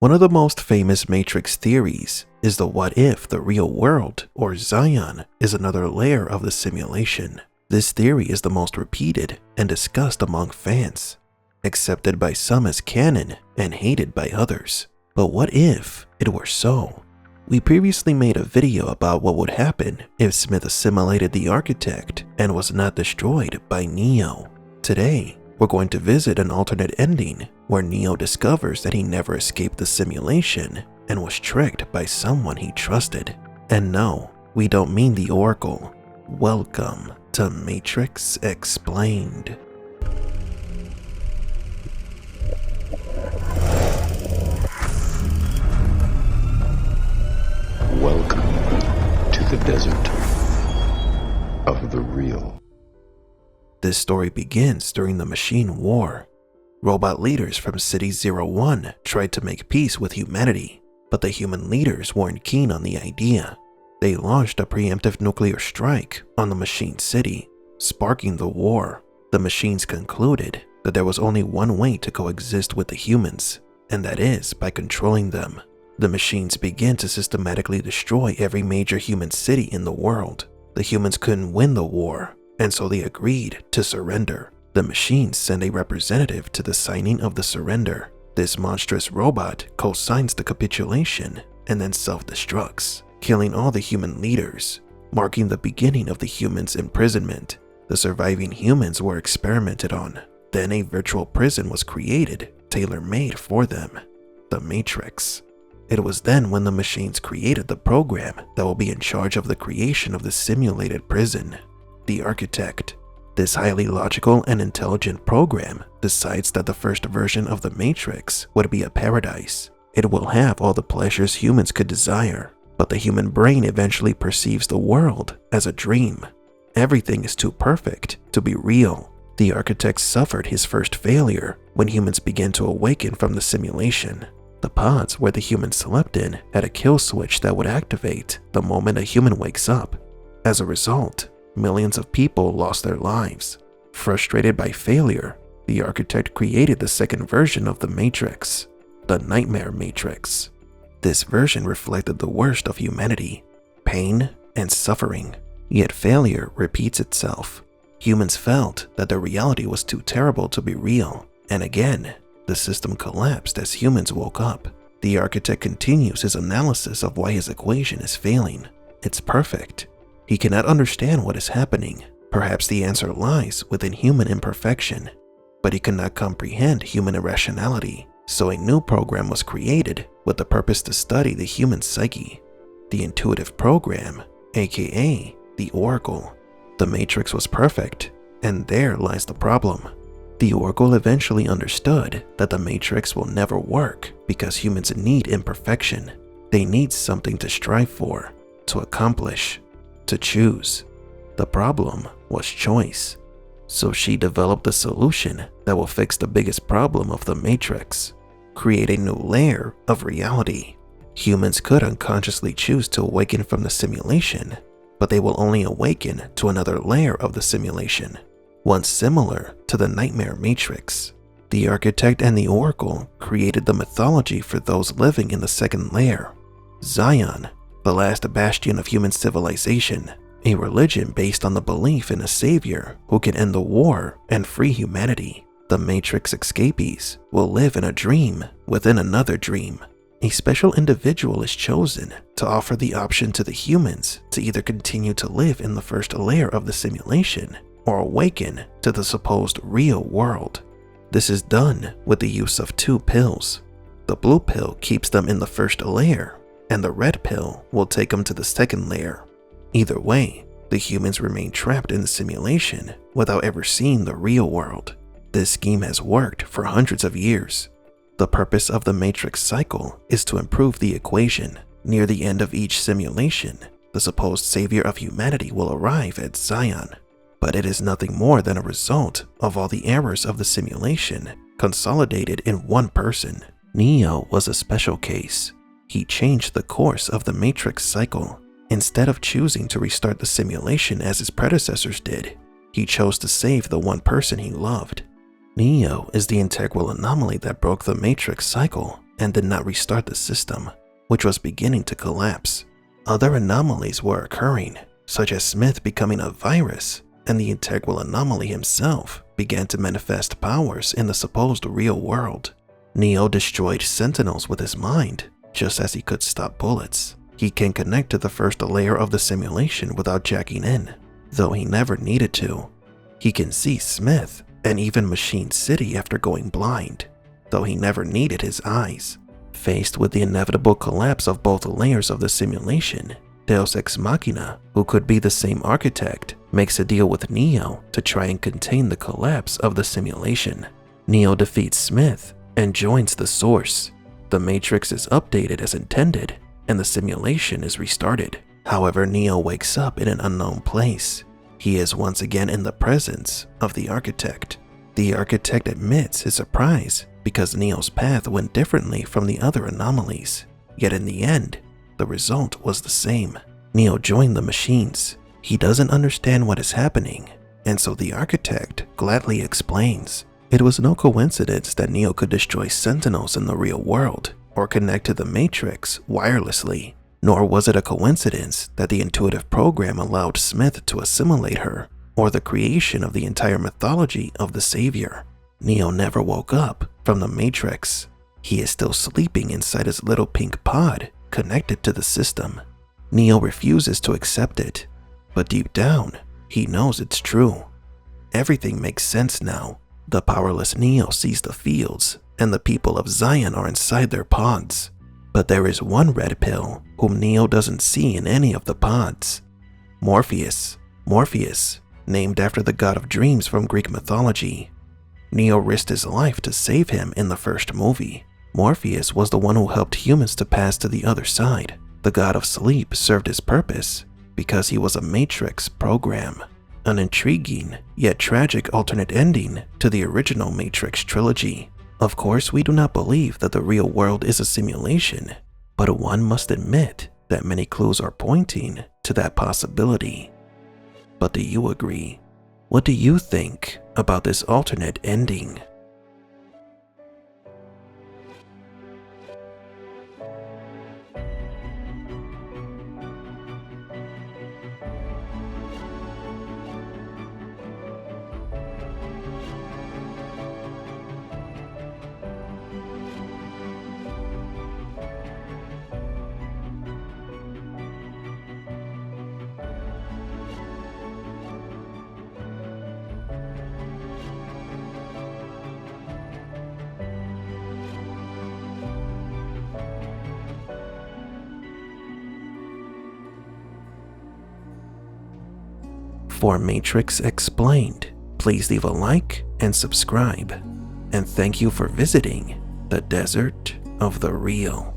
One of the most famous Matrix theories is the what if the real world, or Zion, is another layer of the simulation. This theory is the most repeated and discussed among fans, accepted by some as canon and hated by others. But what if it were so? We previously made a video about what would happen if Smith assimilated the architect and was not destroyed by Neo. Today, we're going to visit an alternate ending where Neo discovers that he never escaped the simulation and was tricked by someone he trusted. And no, we don't mean the Oracle. Welcome to Matrix Explained. Welcome to the desert of the real. This story begins during the Machine War. Robot leaders from City-01 tried to make peace with humanity, but the human leaders weren't keen on the idea. They launched a preemptive nuclear strike on the Machine City, sparking the war. The machines concluded that there was only one way to coexist with the humans, and that is by controlling them. The machines began to systematically destroy every major human city in the world. The humans couldn't win the war, and so they agreed to surrender. The machines send a representative to the signing of the surrender. This monstrous robot co-signs the capitulation and then self-destructs, killing all the human leaders, marking the beginning of the humans' imprisonment. The surviving humans were experimented on. Then a virtual prison was created, tailor-made for them, the Matrix. It was then when the machines created the program that will be in charge of the creation of the simulated prison, the architect. This highly logical and intelligent program decides that the first version of the Matrix would be a paradise. It will have all the pleasures humans could desire, but the human brain eventually perceives the world as a dream. Everything is too perfect to be real. The architect suffered his first failure when humans began to awaken from the simulation. The pods where the humans slept in had a kill switch that would activate the moment a human wakes up. As a result, millions of people lost their lives. Frustrated by failure, the architect created the second version of the Matrix, the Nightmare Matrix. This version reflected the worst of humanity, pain and suffering. Yet failure repeats itself. Humans felt that their reality was too terrible to be real, and again, the system collapsed as humans woke up. The architect continues his analysis of why his equation is failing. It's perfect. He cannot understand what is happening. Perhaps the answer lies within human imperfection, but he cannot comprehend human irrationality. So a new program was created with the purpose to study the human psyche. The intuitive program, aka the Oracle. The Matrix was perfect, and there lies the problem. The Oracle eventually understood that the Matrix will never work because humans need imperfection. They need something to strive for, to accomplish, to choose. The problem was choice. So she developed a solution that will fix the biggest problem of the Matrix, create a new layer of reality. Humans could unconsciously choose to awaken from the simulation, but they will only awaken to another layer of the simulation, one similar to the Nightmare Matrix. The architect and the Oracle created the mythology for those living in the second layer, Zion, the last bastion of human civilization, a religion based on the belief in a savior who can end the war and free humanity. The Matrix escapees will live in a dream within another dream. A special individual is chosen to offer the option to the humans to either continue to live in the first layer of the simulation or awaken to the supposed real world. This is done with the use of two pills. The blue pill keeps them in the first layer, and the red pill will take them to the second layer. Either way, the humans remain trapped in the simulation without ever seeing the real world. This scheme has worked for hundreds of years. The purpose of the Matrix cycle is to improve the equation. Near the end of each simulation, the supposed savior of humanity will arrive at Zion. But it is nothing more than a result of all the errors of the simulation consolidated in one person. Neo was a special case. He changed the course of the Matrix cycle. Instead of choosing to restart the simulation as his predecessors did, he chose to save the one person he loved. Neo is the integral anomaly that broke the Matrix cycle. and did not restart the system, which was beginning to collapse. Other anomalies were occurring, such as Smith becoming a virus, and the integral anomaly himself began to manifest powers in the supposed real world. Neo destroyed Sentinels with his mind, just as he could stop bullets. He can connect to the first layer of the simulation without jacking in, though he never needed to. He can see Smith and even Machine City after going blind, though he never needed his eyes. Faced with the inevitable collapse of both layers of the simulation, Deus Ex Machina, who could be the same architect, makes a deal with Neo to try and contain the collapse of the simulation. Neo defeats Smith and joins the Source. The Matrix is updated as intended, and the simulation is restarted. However, Neo wakes up in an unknown place. He is once again in the presence of the architect. The architect admits his surprise because Neo's path went differently from the other anomalies. Yet in the end, the result was the same. Neo joined the machines. He doesn't understand what is happening, and so the architect gladly explains. It was no coincidence that Neo could destroy Sentinels in the real world or connect to the Matrix wirelessly, nor was it a coincidence that the intuitive program allowed Smith to assimilate her, or the creation of the entire mythology of the Savior. Neo never woke up from the Matrix. He is still sleeping inside his little pink pod connected to the system. Neo refuses to accept it, but deep down, he knows it's true. Everything makes sense now. The powerless Neo sees the fields, and the people of Zion are inside their pods. But there is one red pill whom Neo doesn't see in any of the pods. Morpheus. Morpheus, named after the god of dreams from Greek mythology. Neo risked his life to save him in the first movie. Morpheus was the one who helped humans to pass to the other side. The god of sleep served his purpose because he was a Matrix program. An intriguing yet tragic alternate ending to the original Matrix trilogy. Of course, we do not believe that the real world is a simulation, but one must admit that many clues are pointing to that possibility. But do you agree? What do you think about this alternate ending? For Matrix Explained, please leave a like and subscribe. And thank you for visiting the Desert of the Real.